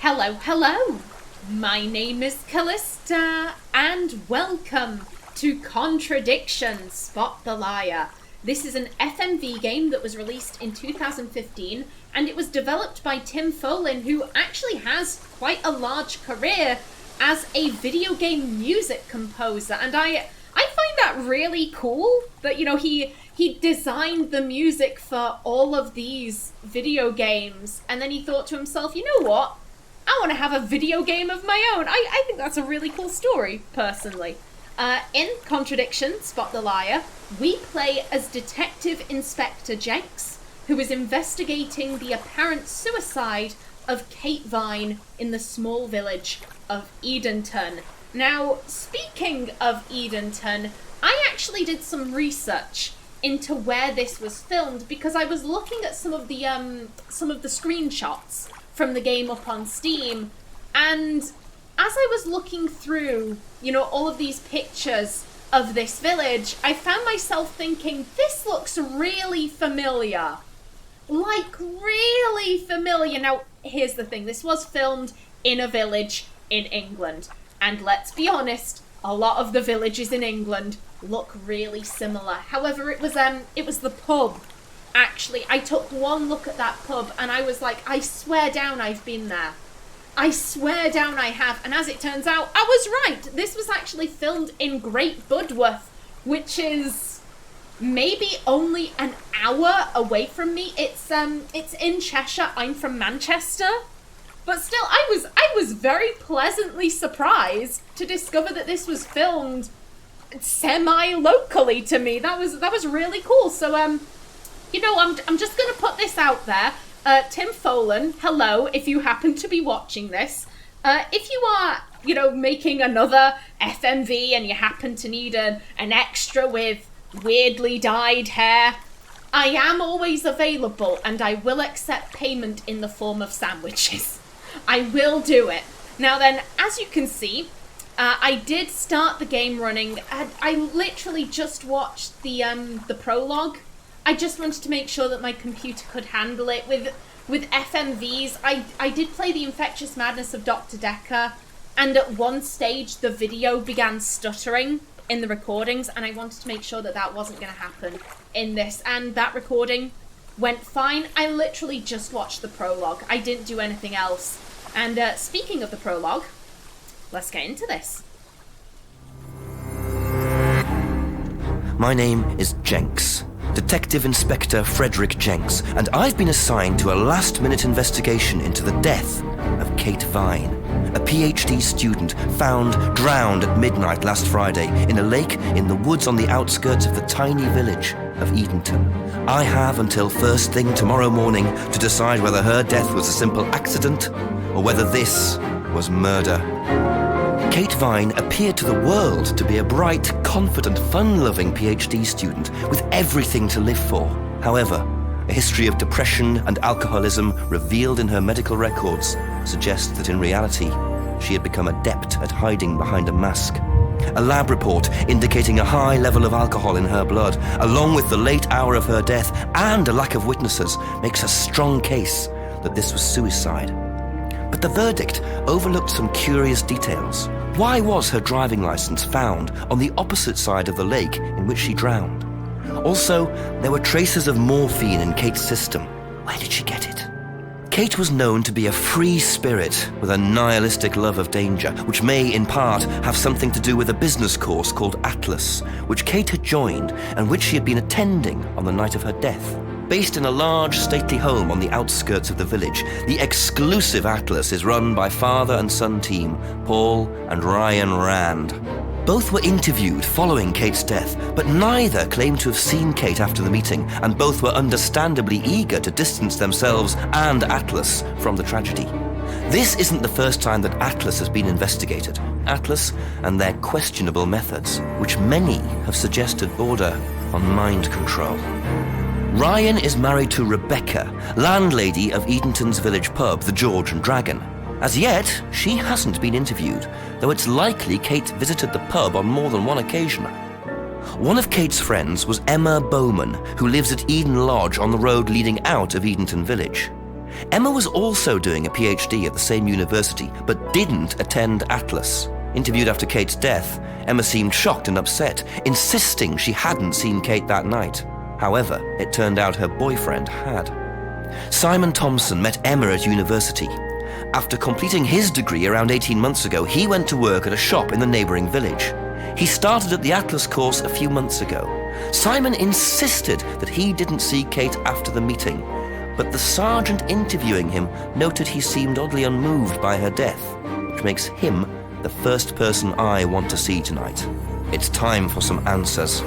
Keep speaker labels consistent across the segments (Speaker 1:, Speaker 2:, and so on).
Speaker 1: Hello. My name is Callista, and welcome to Contradiction, Spot the Liar. This is an FMV game that was released in 2015, and it was developed by Tim Follin, who actually has quite a large career as a video game music composer. And I find that really cool that, he designed the music for all of these video games, and then he thought to himself, you know what? I want to have a video game of my own. I think that's a really cool story, personally. In Contradiction, Spot the Liar, we play as Detective Inspector Jenks, who is investigating the apparent suicide of Kate Vine in the small village of Edenton. Now, speaking of Edenton, I actually did some research into where this was filmed because I was looking at some of the screenshots from the game up on Steam, and as I was looking through, all of these pictures of this village, I found myself thinking, this looks really familiar. Like, really familiar. Now, here's the thing. This was filmed in a village in England, and let's be honest, a lot of the villages in England look really similar. However, it was the pub. Actually, I took one look at that pub and I was like, I swear down I've been there. I swear down I have. And as it turns out, I was right. This was actually filmed in Great Budworth, which is maybe only an hour away from me. It's in Cheshire. I'm from Manchester. But still, I was very pleasantly surprised to discover that this was filmed semi-locally to me. That was really cool. So I'm just going to put this out there. Tim Follin, hello, if you happen to be watching this. If you are, making another FMV and you happen to need an extra with weirdly dyed hair, I am always available and I will accept payment in the form of sandwiches. I will do it. Now then, as you can see, I did start the game running. I literally just watched the prologue. I just wanted to make sure that my computer could handle it. With FMVs, I did play The Infectious Madness of Dr. Decker, and at one stage the video began stuttering in the recordings, and I wanted to make sure that that wasn't going to happen in this, and that recording went fine. I literally just watched the prologue. I didn't do anything else. And speaking of the prologue, let's get into this.
Speaker 2: My name is Jenks. Detective Inspector Frederick Jenks, and I've been assigned to a last-minute investigation into the death of Kate Vine, a PhD student found drowned at midnight last Friday in a lake in the woods on the outskirts of the tiny village of Edenton. I have until first thing tomorrow morning to decide whether her death was a simple accident or whether this was murder. Kate Vine appeared to the world to be a bright, confident, fun-loving PhD student with everything to live for. However, a history of depression and alcoholism revealed in her medical records suggests that in reality, she had become adept at hiding behind a mask. A lab report indicating a high level of alcohol in her blood, along with the late hour of her death and a lack of witnesses, makes a strong case that this was suicide. But the verdict overlooked some curious details. Why was her driving license found on the opposite side of the lake in which she drowned? Also, there were traces of morphine in Kate's system. Where did she get it? Kate was known to be a free spirit with a nihilistic love of danger, which may, in part, have something to do with a business course called Atlas, which Kate had joined and which she had been attending on the night of her death. Based in a large, stately home on the outskirts of the village, the exclusive Atlas is run by father and son team, Paul and Ryan Rand. Both were interviewed following Kate's death, but neither claimed to have seen Kate after the meeting, and both were understandably eager to distance themselves and Atlas from the tragedy. This isn't the first time that Atlas has been investigated. Atlas and their questionable methods, which many have suggested border on mind control. Ryan is married to Rebecca, landlady of Edenton's village pub, the George and Dragon. As yet, she hasn't been interviewed, though it's likely Kate visited the pub on more than one occasion. One of Kate's friends was Emma Bowman, who lives at Eden Lodge on the road leading out of Edenton village. Emma was also doing a PhD at the same university, but didn't attend Atlas. Interviewed after Kate's death, Emma seemed shocked and upset, insisting she hadn't seen Kate that night. However, it turned out her boyfriend had. Simon Thompson met Emma at university. After completing his degree around 18 months ago, he went to work at a shop in the neighbouring village. He started at the Atlas course a few months ago. Simon insisted that he didn't see Kate after the meeting, but the sergeant interviewing him noted he seemed oddly unmoved by her death, which makes him the first person I want to see tonight. It's time for some answers.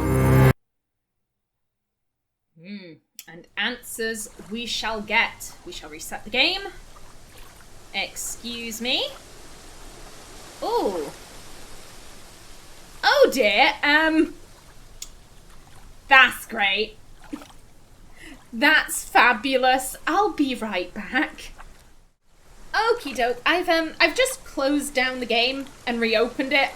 Speaker 1: And answers we shall get. We shall reset the game. Excuse me. Oh. Oh dear. That's great. That's fabulous. I'll be right back. Okie doke. I've just closed down the game and reopened it.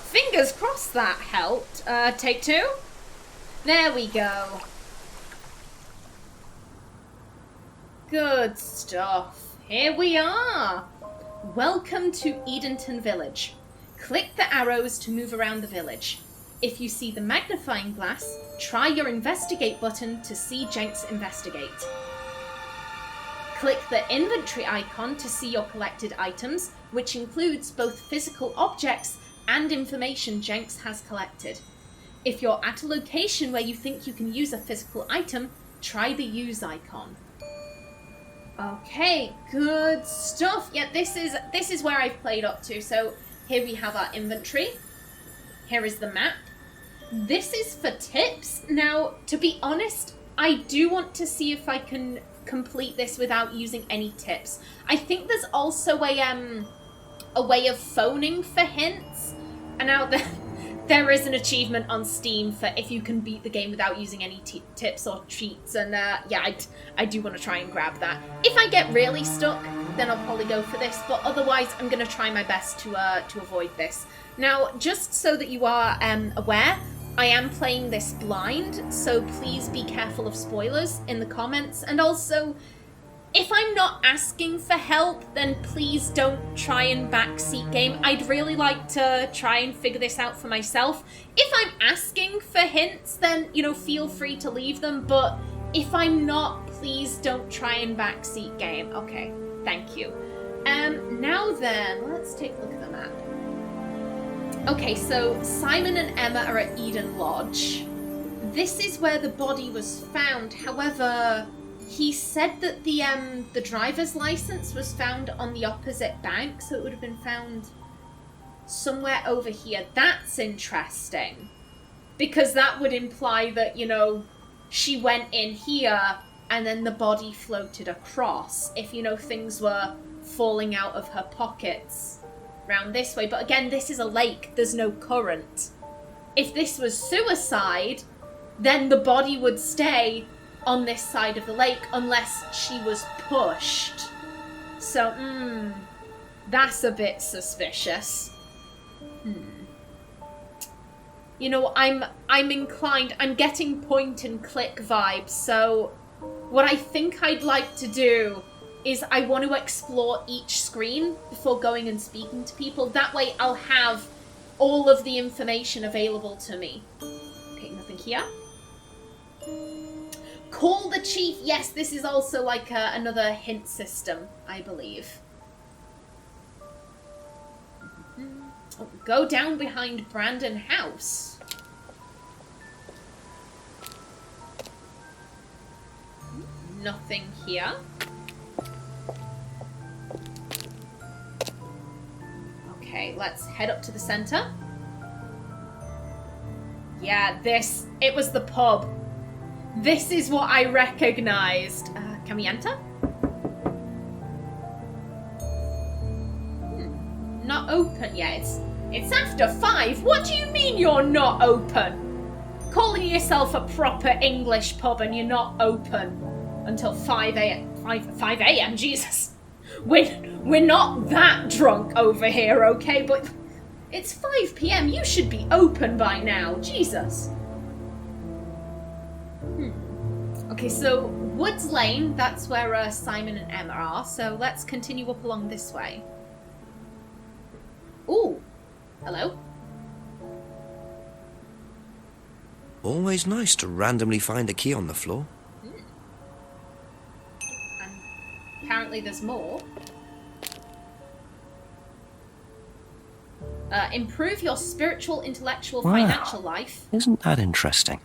Speaker 1: Fingers crossed that helped. Take two. There we go. Good stuff. Here we are. Welcome to Edenton Village. Click the arrows to move around the village. If you see the magnifying glass, try your investigate button to see Jenks investigate. Click the inventory icon to see your collected items, which includes both physical objects and information Jenks has collected. If you're at a location where you think you can use a physical item, try the use icon. Okay, good stuff. Yeah, this is where I've played up to. So here we have our inventory. Here is the map. This is for tips. Now, to be honest, I do want to see if I can complete this without using any tips. I think there's also a way of phoning for hints. And now there is an achievement on Steam for if you can beat the game without using any tips or cheats. And yeah, I do want to try and grab that. If I get really stuck, then I'll probably go for this. But otherwise, I'm going to try my best to avoid this. Now, just so that you are aware, I am playing this blind, so please be careful of spoilers in the comments. And also, if I'm not asking for help, then please don't try and backseat game. I'd really like to try and figure this out for myself. If I'm asking for hints, then, feel free to leave them. But if I'm not, please don't try and backseat game. Okay, thank you. Now then, let's take a look at the map. Okay, so Simon and Emma are at Eden Lodge. This is where the body was found. However, he said that the driver's license was found on the opposite bank, so it would have been found somewhere over here. That's interesting. Because that would imply that, she went in here and then the body floated across. If, things were falling out of her pockets round this way. But again, this is a lake. There's no current. If this was suicide, then the body would stay on this side of the lake unless she was pushed. So, that's a bit suspicious. I'm inclined, I'm getting point and click vibes, so what I think I'd like to do is I want to explore each screen before going and speaking to people. That way I'll have all of the information available to me. Okay, nothing here. Call the chief. Yes, this is also like another hint system, I believe. Oh, go down behind Brandon House. Nothing here. Okay, let's head up to the center. Yeah, it was the pub. This is what I recognized. Can we enter? Not open yet. It's after 5. What do you mean you're not open? Calling yourself a proper English pub and you're not open until 5 a.m. 5 a.m. Jesus. We're not that drunk over here, okay? But it's 5 p.m. You should be open by now. Jesus. Okay, so Woods Lane, that's where Simon and Emma are, so let's continue up along this way. Ooh, hello.
Speaker 2: Always nice to randomly find a key on the floor.
Speaker 1: And apparently there's more. Improve your spiritual, intellectual, financial life.
Speaker 2: Isn't that interesting?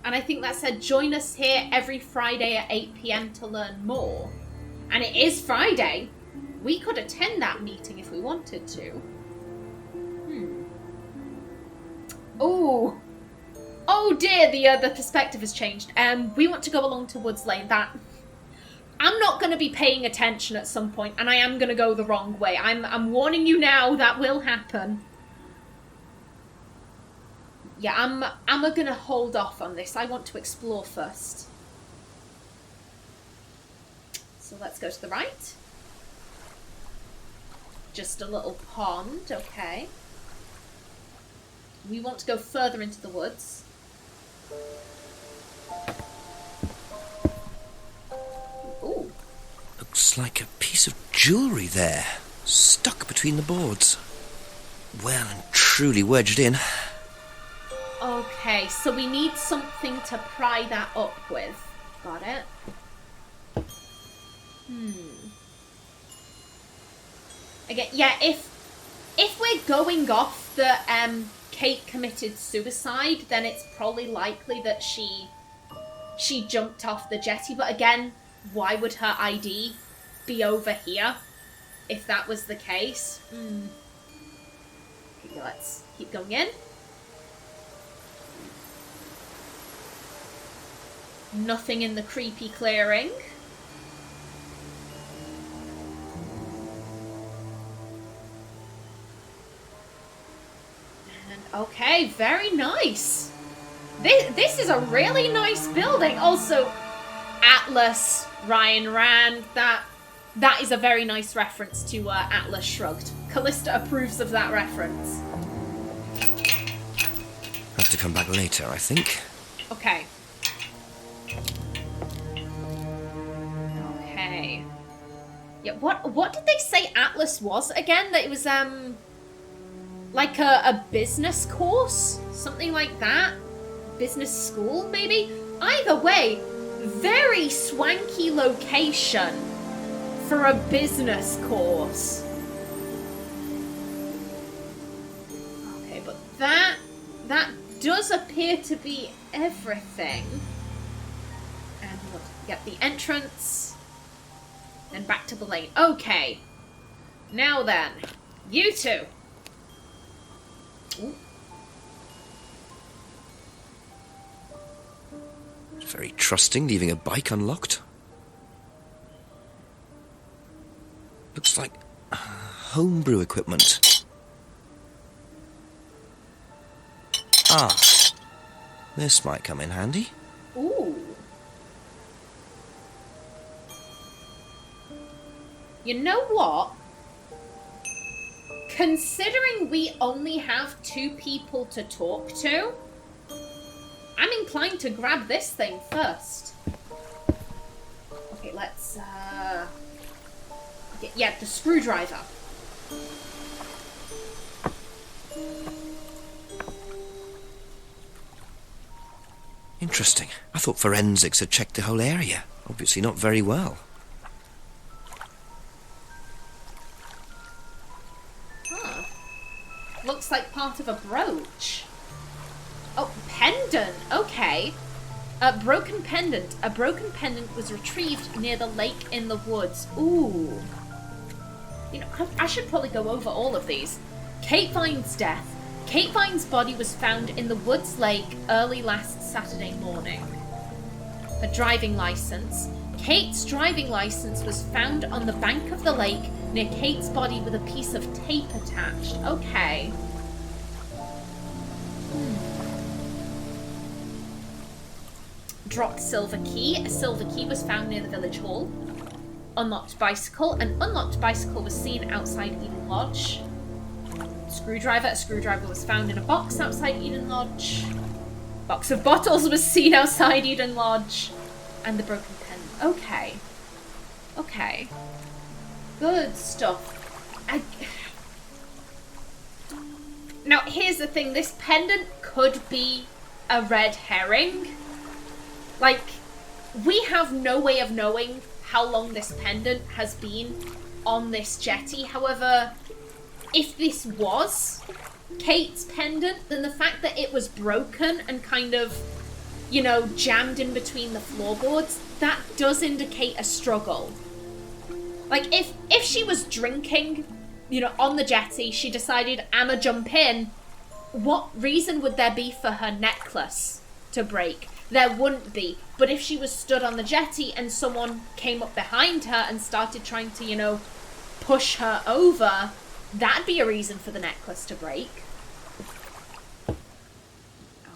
Speaker 1: And I think that said, join us here every Friday at 8 p.m. to learn more. And it is Friday. We could attend that meeting if we wanted to. Oh dear, the perspective has changed. We want to go along to Woods Lane. I'm not going to be paying attention at some point, and I am going to go the wrong way. I'm warning you now, that will happen. Yeah, I'm going to hold off on this. I want to explore first. So let's go to the right. Just a little pond, okay. We want to go further into the woods. Ooh.
Speaker 2: Looks like a piece of jewellery there, stuck between the boards. Well and truly wedged in.
Speaker 1: Okay, so we need something to pry that up with. Got it. Again, yeah, if we're going off that Kate committed suicide, then it's probably likely that she jumped off the jetty. But again, why would her ID be over here if that was the case? Okay, let's keep going in. Nothing in the creepy clearing. And okay, very nice. This is a really nice building. Also, Atlas, Ryan Rand, that is a very nice reference to Atlas Shrugged. Callista approves of that reference.
Speaker 2: Have to come back later, I think.
Speaker 1: Okay. Okay. Yeah, what did they say Atlas was again? That it was like a business course? Something like that? Business school, maybe? Either way, very swanky location for a business course. Okay, but that does appear to be everything. And we'll get the entrance. And back to the lane. Okay. Now then, you two. Ooh.
Speaker 2: Very trusting, leaving a bike unlocked. Looks like homebrew equipment. Ah, this might come in handy.
Speaker 1: Ooh. You know what? Considering we only have 2 people to talk to, I'm inclined to grab this thing first. Okay, let's, yeah, the screwdriver.
Speaker 2: Interesting. I thought forensics had checked the whole area. Obviously not very well.
Speaker 1: Huh. Looks like part of a brooch. Oh, pendant. Okay. A broken pendant. A broken pendant was retrieved near the lake in the woods. Ooh. You know, I should probably go over all of these. Kate Vine's death. Kate Vine's body was found in the woods lake early last Saturday morning. A driving license. Kate's driving license was found on the bank of the lake near Kate's body with a piece of tape attached. Okay. Dropped silver key. A silver key was found near the village hall. Unlocked bicycle. An unlocked bicycle was seen outside Eden Lodge. Screwdriver. A screwdriver was found in a box outside Eden Lodge. Box of bottles was seen outside Eden Lodge. And the broken pen. Okay. Good stuff. Now, here's the thing. This pendant could be a red herring. Like, we have no way of knowing how long this pendant has been on this jetty. However, if this was Kate's pendant, then the fact that it was broken and kind of, you know, jammed in between the floorboards, that does indicate a struggle. Like, if she was drinking, you know, on the jetty, she decided, I'ma jump in, what reason would there be for her necklace to break? There wouldn't be. But if she was stood on the jetty and someone came up behind her and started trying to, you know, push her over, that'd be a reason for the necklace to break.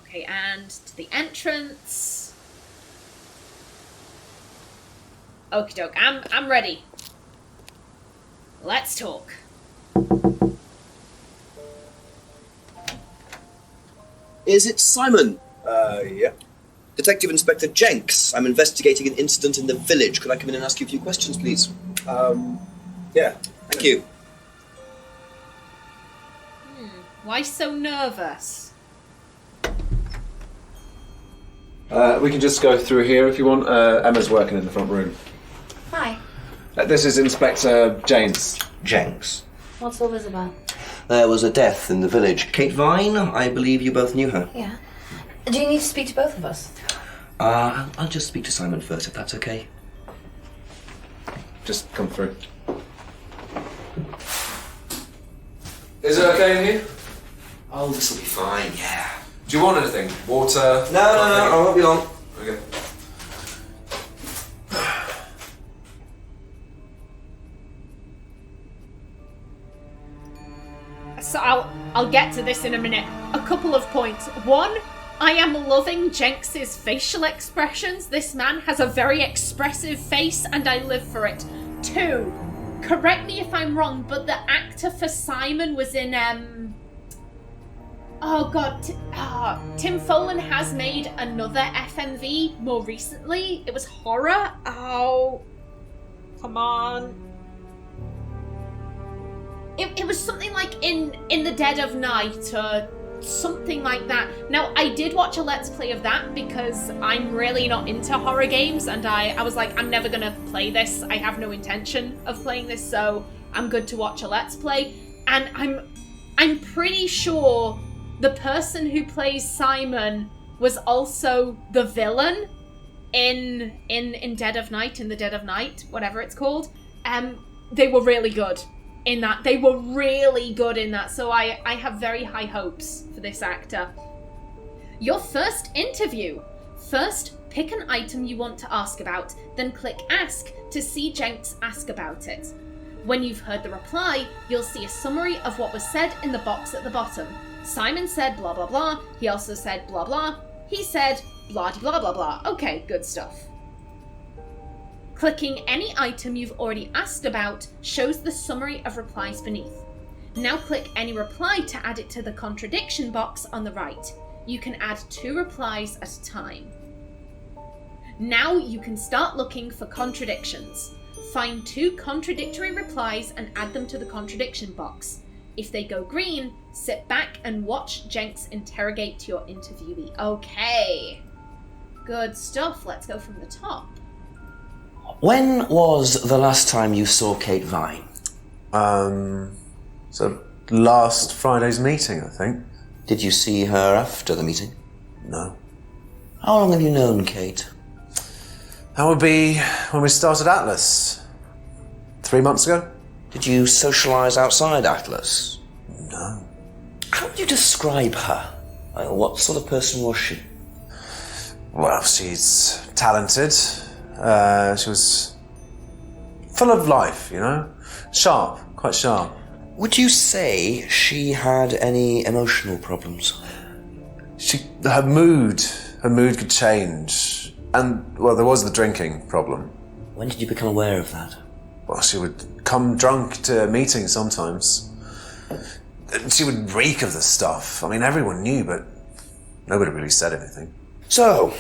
Speaker 1: Okay, and to the entrance. Okie doke, I'm ready. Let's talk.
Speaker 2: Is it Simon?
Speaker 3: Yeah.
Speaker 2: Detective Inspector Jenks. I'm investigating an incident in the village. Could I come in and ask you a few questions, please?
Speaker 3: Yeah.
Speaker 2: Thank you.
Speaker 1: Why so nervous?
Speaker 3: We can just go through here if you want. Emma's working in the front room.
Speaker 4: Hi.
Speaker 3: This is Inspector Jenks.
Speaker 2: Jenks.
Speaker 4: What's all this about?
Speaker 2: There was a death in the village. Kate Vine, I believe you both knew her.
Speaker 4: Yeah. Do you need to speak to both of us?
Speaker 2: I'll just speak to Simon first, if that's okay.
Speaker 3: Just come through. Is it okay in here?
Speaker 2: Oh, this'll be fine, yeah.
Speaker 3: Do you want anything? Water?
Speaker 2: No, I won't be long.
Speaker 3: Okay.
Speaker 1: So I'll get to this in a minute. A couple of points. One, I am loving Jenks's facial expressions. This man has a very expressive face and I live for it. Two, correct me if I'm wrong, but the actor for Simon was in, Tim Follin has made another FMV more recently. It was horror. Oh, come on. It was something like in the Dead of Night or something like that. Now, I did watch a Let's Play of that because I'm really not into horror games, and I was like, I'm never gonna play this. I have no intention of playing this, so I'm good to watch a Let's Play. And I'm pretty sure the person who plays Simon was also the villain in Dead of Night, in the Dead of Night, whatever it's called. They were really good in that. They were really good in that, so I have very high hopes for this actor. Your first interview. First, pick an item you want to ask about, then click Ask to see Jenks ask about it. When you've heard the reply, you'll see a summary of what was said in the box at the bottom. Simon said blah blah blah, he also said blah blah, he said blah blah blah blah. Okay, good stuff. Clicking any item you've already asked about shows the summary of replies beneath. Now click any reply to add it to the contradiction box on the right. You can add 2 replies at a time. Now you can start looking for contradictions. Find 2 contradictory replies and add them to the contradiction box. If they go green, sit back and watch Jenks interrogate your interviewee. Okay. Good stuff. Let's go from the top.
Speaker 2: When was the last time you saw Kate Vine?
Speaker 5: So last Friday's meeting, I think.
Speaker 2: Did you see her after the meeting?
Speaker 5: No.
Speaker 2: How long have you known Kate?
Speaker 5: That would be when we started Atlas. 3 months ago?
Speaker 2: Did you socialise outside Atlas?
Speaker 5: No.
Speaker 2: How would you describe her? What sort of person was she?
Speaker 5: Well, she's talented. She was full of life, you know? Sharp, quite sharp.
Speaker 2: Would you say she had any emotional problems?
Speaker 5: Her mood could change. And, well, there was the drinking problem.
Speaker 2: When did you become aware of that?
Speaker 5: Well, she would come drunk to meetings sometimes. She would reek of the stuff. I mean, everyone knew, but nobody really said anything.
Speaker 2: So,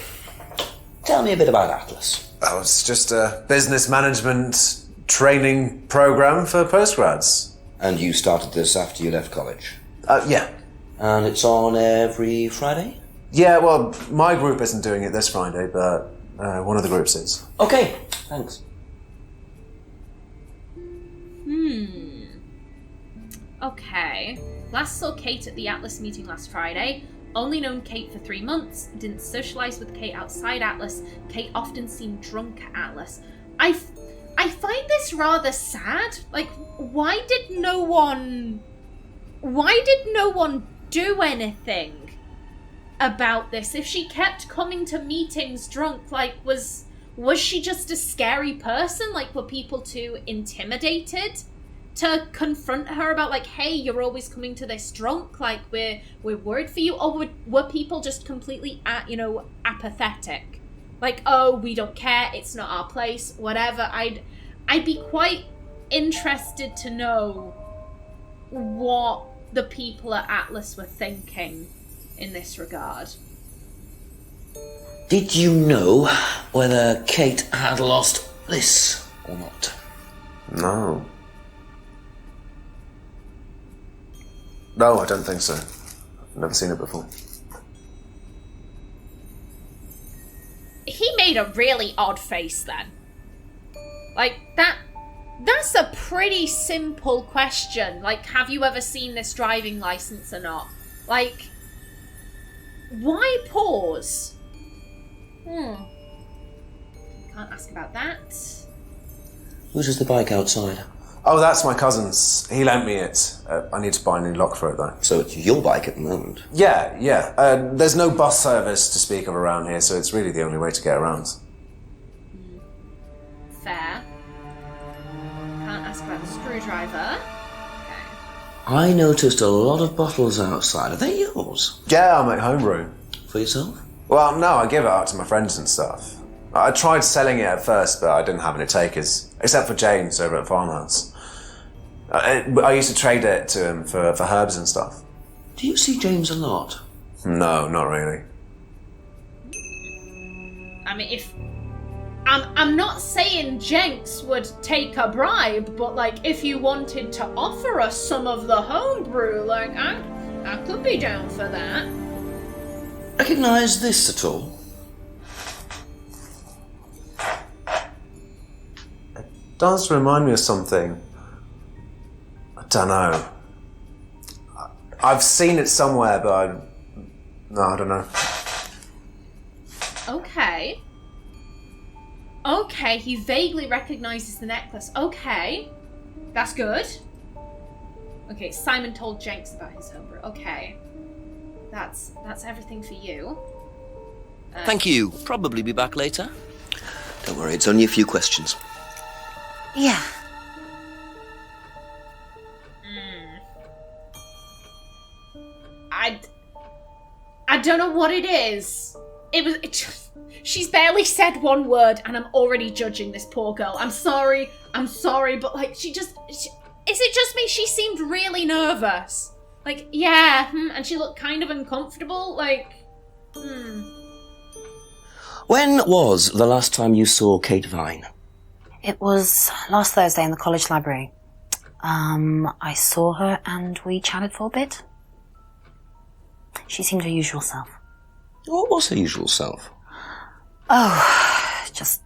Speaker 2: tell me a bit about Atlas.
Speaker 5: Oh, it's just a business management training program for postgrads.
Speaker 2: And you started this after you left college?
Speaker 5: Yeah.
Speaker 2: And it's on every Friday?
Speaker 5: Yeah, well, my group isn't doing it this Friday, but one of the groups is.
Speaker 2: Okay, thanks.
Speaker 1: Okay. Last saw Kate at the Atlas meeting last Friday. Only known Kate for 3 months. Didn't socialise with Kate outside Atlas. Kate often seemed drunk at Atlas. I find this rather sad. Like, why did no one do anything about this? If she kept coming to meetings drunk, like, was she just a scary person? Like, were people too intimidated to confront her about, like, hey, you're always coming to this drunk, like, we're worried for you? Or were people just completely apathetic, like, oh, we don't care, it's not our place, whatever? I'd be quite interested to know what the people at Atlas were thinking in this regard.
Speaker 2: Did you know whether Kate had lost this or not?
Speaker 5: No. No, I don't think so. I've never seen it before.
Speaker 1: He made a really odd face then. Like, that's a pretty simple question. Like, have you ever seen this driving license or not? Like, why pause? Can't ask about that.
Speaker 2: Whose is the bike outside?
Speaker 5: Oh, that's my cousin's. He lent me it. I need to buy a new lock for it, though.
Speaker 2: So it's your bike at the moment?
Speaker 5: Yeah. There's no bus service to speak of around here, so it's really the only way to get around.
Speaker 1: Fair. Can't ask about the screwdriver. Okay.
Speaker 2: I noticed a lot of bottles outside. Are they yours?
Speaker 5: Yeah, I make homebrew.
Speaker 2: For yourself?
Speaker 5: Well, no, I give it out to my friends and stuff. I tried selling it at first, but I didn't have any takers, except for James over at Farmhouse. I used to trade it to him for herbs and stuff.
Speaker 2: Do you see James a lot?
Speaker 5: No, not really.
Speaker 1: I mean, if... I'm not saying Jenks would take a bribe, but, like, if you wanted to offer us some of the homebrew, like, I could be down for that.
Speaker 2: Recognise this at all?
Speaker 5: It does remind me of something. I don't know. I've seen it somewhere, but I don't know.
Speaker 1: Okay, he vaguely recognises the necklace. Okay, that's good. Okay, Simon told Jenks about his homebrew. Okay, that's everything for you.
Speaker 2: Thank you. Probably be back later. Don't worry, it's only a few questions.
Speaker 4: Yeah.
Speaker 1: I don't know what it is. She's barely said one word and I'm already judging this poor girl. I'm sorry, but like is it just me? She seemed really nervous. Like, yeah, and she looked kind of uncomfortable, like,
Speaker 2: When was the last time you saw Kate Vine?
Speaker 4: It was last Thursday in the college library. I saw her and we chatted for a bit. She seemed her usual self.
Speaker 2: What was her usual self?
Speaker 4: Oh, just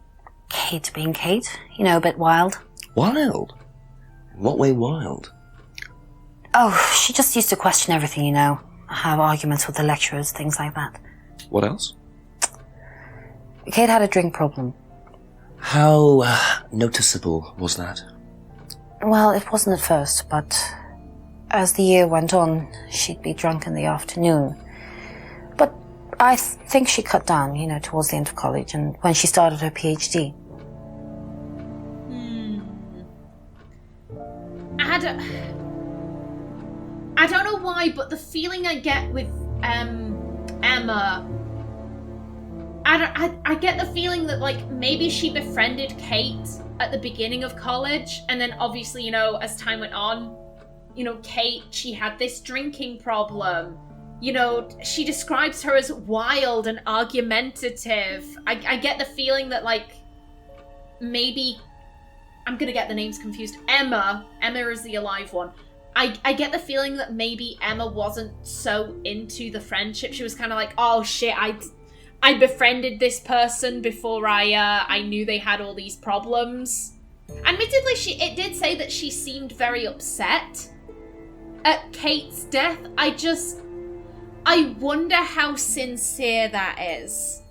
Speaker 4: Kate being Kate. You know, a bit wild.
Speaker 2: Wild? In what way wild?
Speaker 4: Oh, she just used to question everything, you know. Have arguments with the lecturers, things like that.
Speaker 2: What else?
Speaker 4: Kate had a drink problem.
Speaker 2: How noticeable was that?
Speaker 4: Well, it wasn't at first, but as the year went on, she'd be drunk in the afternoon. But I think she cut down, you know, towards the end of college and when she started her PhD.
Speaker 1: I don't know why, but the feeling I get with Emma, I get the feeling that, like, maybe she befriended Kate at the beginning of college, and then obviously, you know, as time went on, you know, Kate, she had this drinking problem. You know, she describes her as wild and argumentative. I get the feeling that, like, maybe... I'm gonna get the names confused. Emma is the alive one. I get the feeling that maybe Emma wasn't so into the friendship. She was kind of like, oh shit, I befriended this person before I knew they had all these problems. Admittedly, it did say that she seemed very upset at Kate's death. I wonder how sincere that is.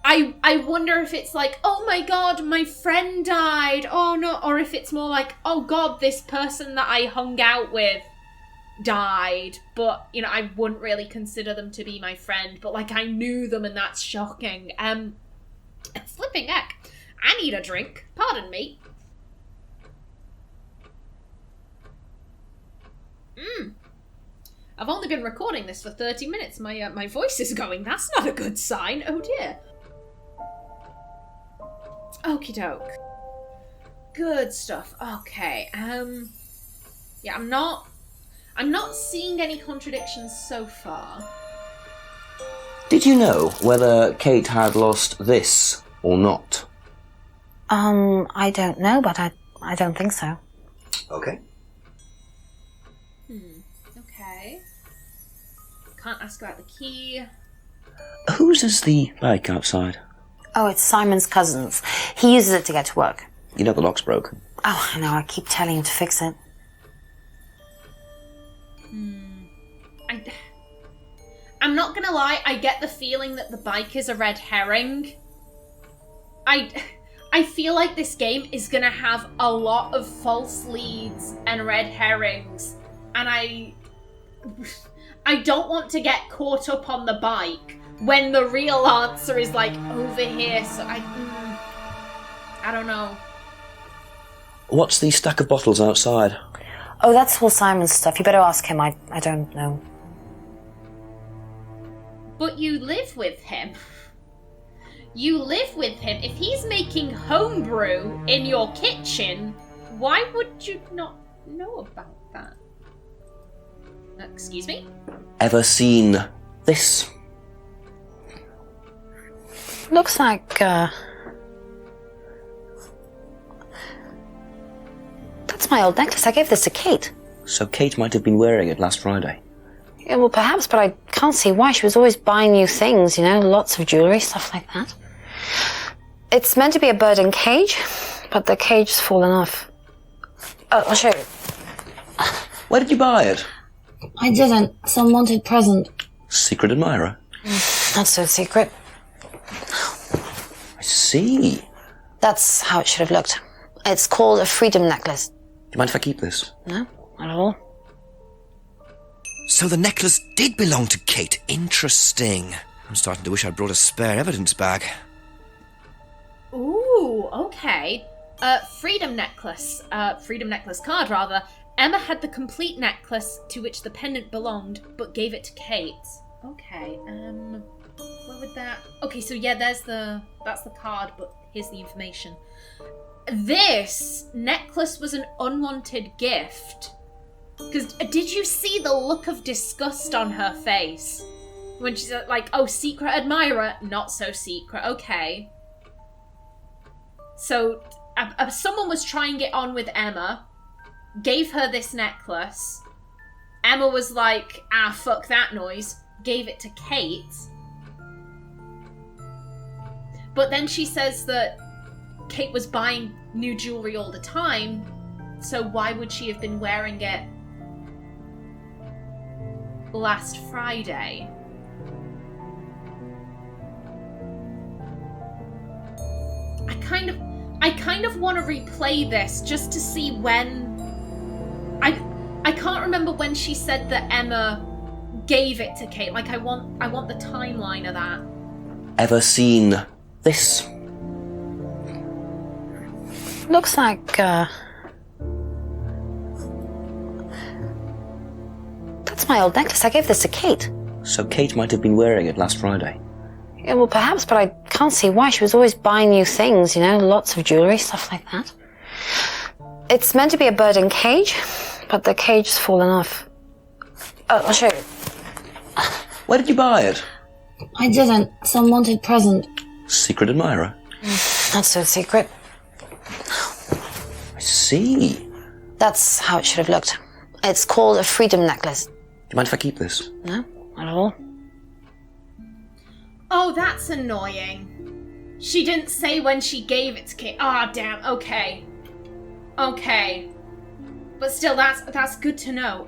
Speaker 1: I wonder if it's like, oh my god, my friend died, oh no, or if it's more like, oh god, this person that I hung out with died, but, you know, I wouldn't really consider them to be my friend, but, like, I knew them and that's shocking. Flipping heck. I need a drink. Pardon me. I've only been recording this for 30 minutes. My voice is going. That's not a good sign. Oh dear. Okie doke. Good stuff. Okay. Yeah, I'm not seeing any contradictions so far.
Speaker 2: Did you know whether Kate had lost this or not?
Speaker 4: I don't know, but I don't think so.
Speaker 2: Okay.
Speaker 1: Okay. Can't ask about the key.
Speaker 2: Whose is the bike outside?
Speaker 4: Oh, it's Simon's cousin's. He uses it to get to work.
Speaker 2: You know the lock's broken.
Speaker 4: Oh, I know, I keep telling him to fix it.
Speaker 1: I'm not gonna lie, I get the feeling that the bike is a red herring. I feel like this game is gonna have a lot of false leads and red herrings, and I don't want to get caught up on the bike when the real answer is like over here, so I don't know.
Speaker 2: What's the stack of bottles outside?
Speaker 4: Oh, that's all Simon's stuff. You better ask him. I don't know.
Speaker 1: But you live with him. You live with him. If he's making homebrew in your kitchen, why would you not know about that? Excuse me?
Speaker 2: Ever seen this?
Speaker 4: Looks like, that's my old necklace. I gave this to Kate.
Speaker 2: So Kate might have been wearing it last Friday.
Speaker 4: Yeah, well, perhaps, but I can't see why. She was always buying new things, you know, lots of jewellery, stuff like that. It's meant to be a bird in cage, but the cage's fallen off. Oh, I'll show you.
Speaker 2: Where did you buy it?
Speaker 4: I didn't. Some wanted present.
Speaker 2: Secret admirer?
Speaker 4: Not so secret.
Speaker 2: I see.
Speaker 4: That's how it should have looked. It's called a freedom necklace.
Speaker 2: Do you mind if I keep this?
Speaker 4: No, not at all.
Speaker 2: So the necklace did belong to Kate. Interesting. I'm starting to wish I'd brought a spare evidence bag.
Speaker 1: Ooh, okay. Freedom necklace card, rather. Emma had the complete necklace to which the pendant belonged, but gave it to Kate. Okay, where would that... Okay, so yeah, that's the card, but here's the information. This necklace was an unwanted gift. Because did you see the look of disgust on her face? When she's like, oh, secret admirer, not so secret, okay. So, someone was trying it on with Emma, gave her this necklace. Emma was like, ah, fuck that noise, gave it to Kate. But then she says that Kate was buying new jewelry all the time, so why would she have been wearing it last Friday? I kind of want to replay this just to see when... I can't remember when she said that Emma gave it to Kate. Like, I want the timeline of that.
Speaker 2: Ever seen this?
Speaker 4: Looks like, that's my old necklace. I gave this to Kate.
Speaker 2: So Kate might have been wearing it last Friday.
Speaker 4: Yeah, well, perhaps, but I can't see why. She was always buying new things, you know, lots of jewellery, stuff like that. It's meant to be a bird in cage, but the cage's fallen off. Oh, I'll show you.
Speaker 2: Where did you buy it?
Speaker 4: I didn't. Some wanted present.
Speaker 2: Secret admirer?
Speaker 4: Not so secret.
Speaker 2: I see.
Speaker 4: That's how it should have looked. It's called a freedom necklace.
Speaker 2: Do you mind if I keep this?
Speaker 4: No, not at all.
Speaker 1: Oh, that's annoying. She didn't say when she gave it to Kate. Ah, damn. Okay. Okay. But still, that's good to know.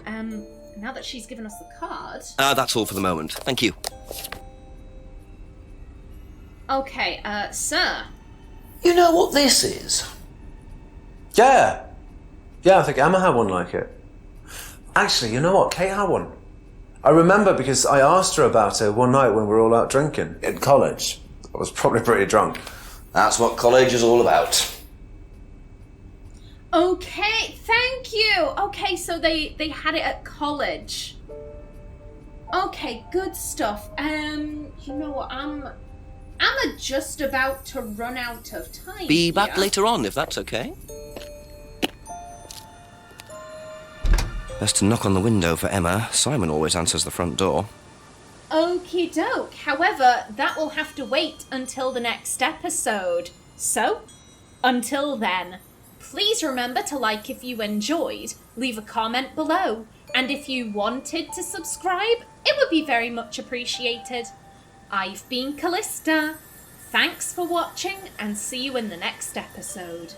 Speaker 1: Now that she's given us the card...
Speaker 2: That's all for the moment. Thank you.
Speaker 1: Okay, sir.
Speaker 2: You know what this is?
Speaker 5: Yeah. Yeah, I think Emma had one like it. Actually, you know what? Kate had one. I remember because I asked her about it one night when we were all out drinking in college. I was probably pretty drunk.
Speaker 2: That's what college is all about.
Speaker 1: Okay, thank you. Okay, so they had it at college. Okay, good stuff. You know what? I'm just about to run out of time.
Speaker 2: Be back later on, if that's okay. Best to knock on the window for Emma. Simon always answers the front door.
Speaker 1: Okie doke. However, that will have to wait until the next episode. So, until then, please remember to like if you enjoyed, leave a comment below, and if you wanted to subscribe, it would be very much appreciated. I've been Callista. Thanks for watching, and see you in the next episode.